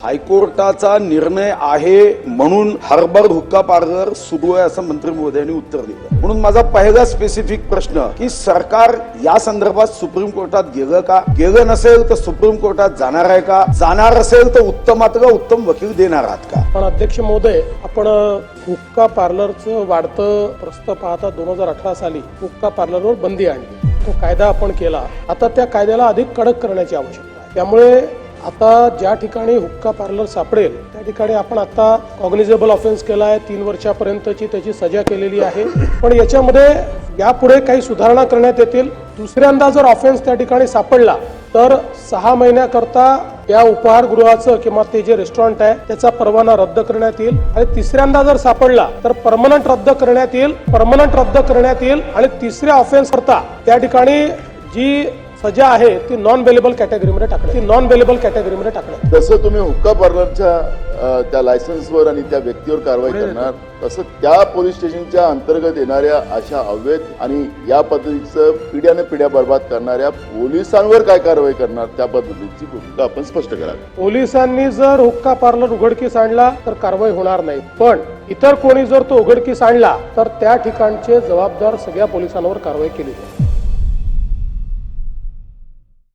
हायकोर्टाचा निर्णय आहे म्हणून हरभर हुक्का पार्लर सुरू आहे असं मंत्री महोदयांनी उत्तर दिलं। म्हणून माझा पहिला स्पेसिफिक प्रश्न की सरकार या संदर्भात सुप्रीम कोर्टात गेलं का, गेलं नसेल तर सुप्रीम कोर्टात जाणार आहे का, जाणार असेल तर उत्तमातलं उत्तम वकील देणार आहात का? पण अध्यक्ष महोदय, आपण हुक्का पार्लरचं वाढतं प्रस्ताव पाहता 2018 साली हुक्का पार्लरवर बंदी आणली, तो कायदा आपण केला। आता त्या कायद्याला अधिक कडक करण्याची आवश्यकता आहे। त्यामुळे आता ज्या ठिकाणी हुक्का पार्लर सापडेल त्या ठिकाणी आपण आता कॉग्निझेबल ऑफेन्स केला आहे, 3 वर्षापर्यंतची त्याची सजा केलेली आहे। पण याच्यामध्ये यापुढे काही सुधारणा करण्यात येतील। दुसऱ्यांदा जर ऑफेन्स त्या ठिकाणी सापडला तर 6 महिन्याकरता या उपहारगृहाचं किंवा ते जे रेस्टॉरंट आहे त्याचा परवाना रद्द करण्यात येईल आणि तिसऱ्यांदा जर सापडला तर परमनंट रद्द करण्यात येईल आणि तिसऱ्या ऑफेन्स करता त्या ठिकाणी जी सजा आहे ती नॉन बेलेबल कॅटेगरीमध्ये टाकण्यात। जसं तुम्ही हुक्का पार्लरच्या त्या लायसन्सवर आणि त्या व्यक्तीवर कारवाई करणार तसं त्या पोलीस स्टेशनच्या अंतर्गत येणाऱ्या अशा अवैध आणि या पद्धतीचं पिढ्याने पिढ्या बर्बाद करणाऱ्या पोलिसांवर काय कारवाई करणार त्या पद्धतीची भूमिका आपण स्पष्ट करावी। पोलिसांनी जर हुक्का पार्लर उघडकीस आणला तर कारवाई होणार नाही, पण इतर कोणी जर तो उघडकीस आणला तर त्या ठिकाणचे जबाबदार सगळ्या पोलिसांवर कारवाई केली जाईल।